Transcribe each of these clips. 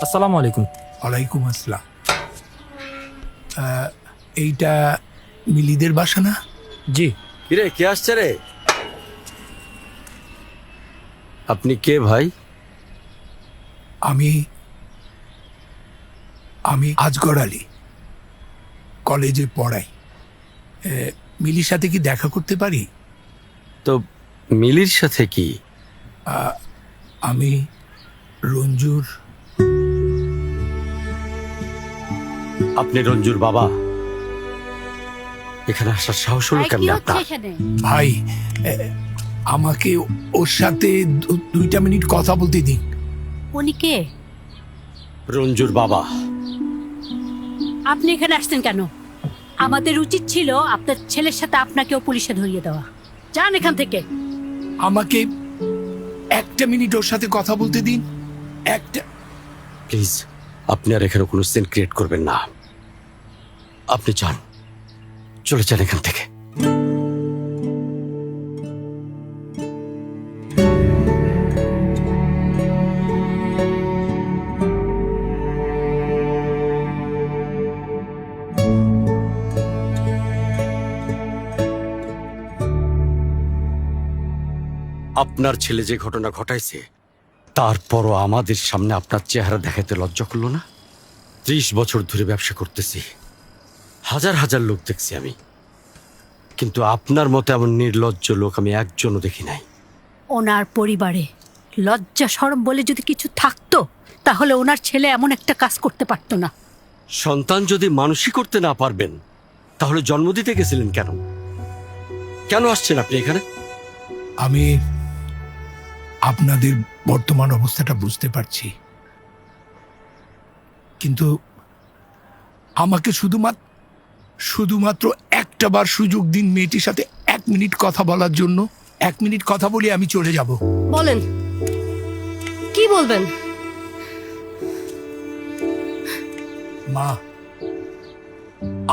আসসালামু আলাইকুম। ওয়ালাইকুম আসসালাম। এইটা মিলিদের বাসা না? জি। কিরে, কে আসছে রে? আপনি কে ভাই? আমি আমি আজগর আলী, কলেজে পড়াই। মিলির সাথে কি দেখা করতে পারি? তো মিলির সাথে কি? আমি রঞ্জুর। আপনি রঞ্জুর বাবা? এখানে আসার সাহস হলো কেমন আপনার? ভাই, আমাকে ওর সাথে 2 মিনিট কথা বলতে দিন। উনি কে? রঞ্জুর বাবা। আপনি এখানে আসছেন কেন? আমাদের উচিত ছিল আপনার ছেলের সাথে আপনাকেও পুলিশে ধরিয়ে দেওয়া। যান এখান থেকে। আমাকে 1 মিনিট ওর সাথে কথা বলতে দিন। প্লিজ, আপনি আর এখানে কোনো সিন ক্রিয়েট করবেন না। আপনি যান, চলে যান এখান থেকে। আপনার ছেলে যে ঘটনা ঘটাইছে, তারপরও আমাদের সামনে আপনার চেহারা দেখাতে লজ্জা করলো না? 30 বছর ধরে ব্যবসা করতেছি, হাজার হাজার লোক দেখছি আমি, কিন্তু আপনার মতো এমন নির্লজ্জ লোক আমি একজনও দেখি নাই। ওনার পরিবারে লজ্জা শরম বলে যদি কিছু থাকতো, তাহলে ওনার ছেলে এমন একটা কাজ করতে পারতো না। সন্তান যদি মানুষই করতে না পারবেন, তাহলে জন্ম দিতে গেছিলেন কেন? কেন আসছেন আপনি এখানে? আমি আপনাদের বর্তমান অবস্থাটা বুঝতে পারছি, কিন্তু আমাকে শুধুমাত্র একটা বার সুযোগ দিন মেয়েটির সাথে 1 মিনিট কথা বলার জন্য। 1 মিনিট কথা বলে আমি চলে যাব। বলেন, কি বলবেন? মা,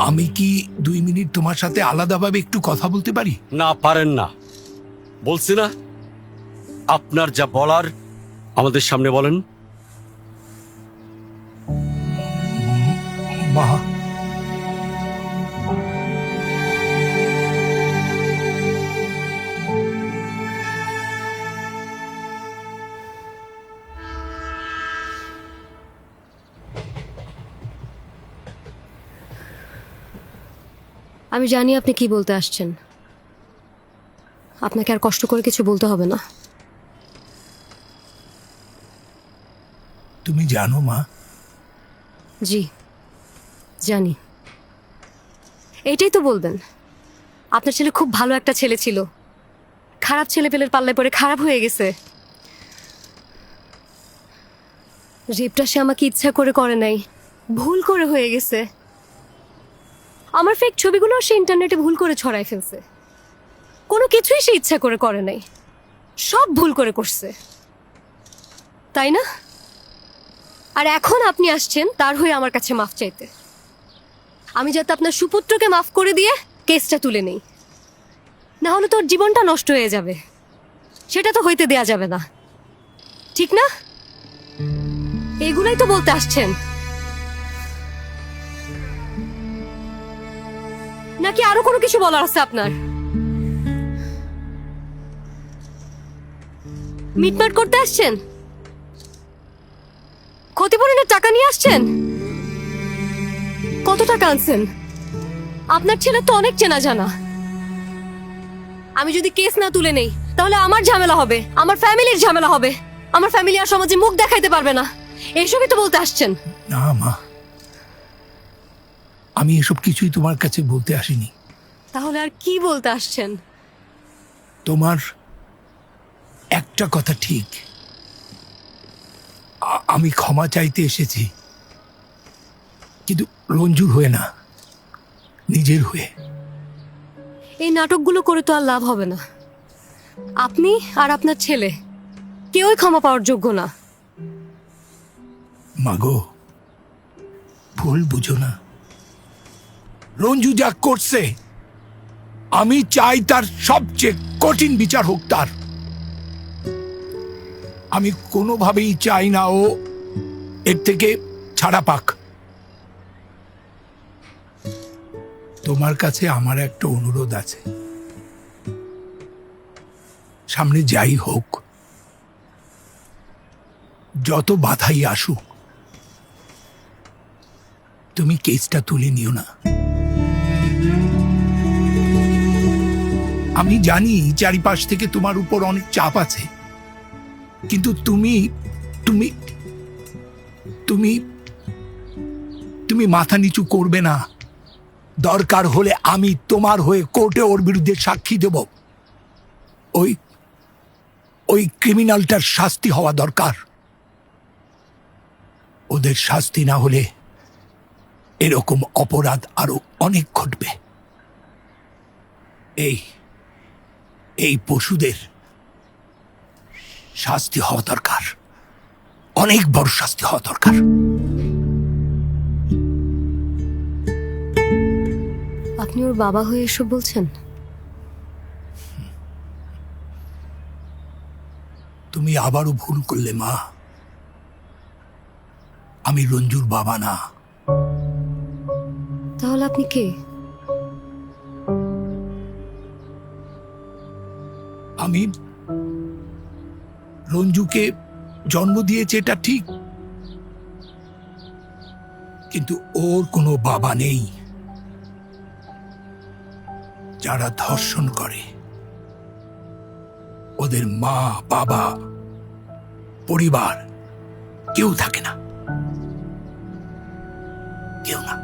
আমি কি 2 মিনিট তোমার সাথে আলাদাভাবে একটু কথা বলতে পারি? না, পারেন না। বলছি না, আপনার যা বলার আমাদের সামনে বলেন। মা, আমি জানি আপনি কি বলতে আসছেন। আপনাকে আর কষ্ট করে কিছু বলতে হবে না। তুমি জানো মা? জি, জানি। এইটাই তো বলবেন? আপনার ছেলে খুব ভালো একটা ছেলে ছিল, খারাপ ছেলে পেলের পাল্লায় পড়ে খারাপ হয়ে গেছে। রেপটা সে আমাকে ইচ্ছা করে করে নাই, ভুল করে হয়ে গেছে। আমার ফেক ছবিগুলো সে ইন্টারনেটে ভুল করে ছড়াই ফেলছে। কোনো কিছুই সে ইচ্ছা করে করে নাই, সব ভুল করে করছে, তাই না? আর এখন আপনি আসছেন তার হয়ে আমার কাছে মাফ চাইতে, আমি যাতে আপনার সুপুত্রকে মাফ করে দিয়ে কেসটা তুলে নেই। না হলে তোর জীবনটা নষ্ট হয়ে যাবে, সেটা তো হইতে দেয়া যাবে না, ঠিক না? এগুলাই তো বলতে আসছেন, নাকি আরো কোনো কিছু বলার আছে আপনার? মিটমাট করতে আসছেন? ক্ষতিপূরণের টাকা নিয়ে আসছেন? কত টাকা আনছেন? আপনার ছেলে তো অনেক চেনা জানা। আমি যদি কেস না তুলে নেই তাহলে আমার ঝামেলা হবে, আমার ফ্যামিলির ঝামেলা হবে, আমার ফ্যামিলি আর সমাজে মুখ দেখাইতে পারবে না। এইসবই তো বলতে আসছেন। না মা, আমি এসব কিছুই তোমার কাছে বলতে আসিনি। তাহলে আর কি বলতে আসছেন? তোমার একটা কথা ঠিক, আমি ক্ষমা চাইতে এসেছি, কিন্তু রঞ্জুর হয়ে না, নিজের হয়ে। এই নাটকগুলো করে তো আর লাভ হবে না। আপনি আর আপনার ছেলে কেউই ক্ষমা পাওয়ার যোগ্য না। মাগো, ভুল বুঝো না। রঞ্জু যা করছে, আমি চাই তার সবচেয়ে কঠিন বিচার হোক তার। আমি কোনোভাবেই চাই না ও এর থেকে ছাড়া পাক। তোমার কাছে আমার একটা অনুরোধ আছে, সামনে যাই হোক, যত বাধাই আসুক, তুমি কেসটা তুলে নিও না। আমি জানি চারিপাশ থেকে তোমার উপর অনেক চাপ আছে, কিন্তু তুমি তুমি তুমি তুমি মাথা নিচু করবে না। দরকার হলে আমি তোমার হয়ে কোর্টে ওর বিরুদ্ধে সাক্ষী দেব। ওই ওই ক্রিমিনালটার শাস্তি হওয়া দরকার। ওদের শাস্তি না হলে এরকম অপরাধ আরো অনেক ঘটবে। এই এই পশুদের শাস্তি হওয়া দরকার, অনেক বড় শাস্তি হওয়া দরকার। আপনি ওর বাবা হয়ে এসব বলছেন? তুমি আবারও ভুল করলে মা। আমি রঞ্জুর বাবা না। তাহলে আপনি কে? আমি রঞ্জুকে জন্ম দিয়েছে, এটা ঠিক, কিন্তু ওর কোনো বাবা নেই। যারা ধর্ষণ করে ওদের মা, বাবা, পরিবার কেউ থাকে না, কেউ না।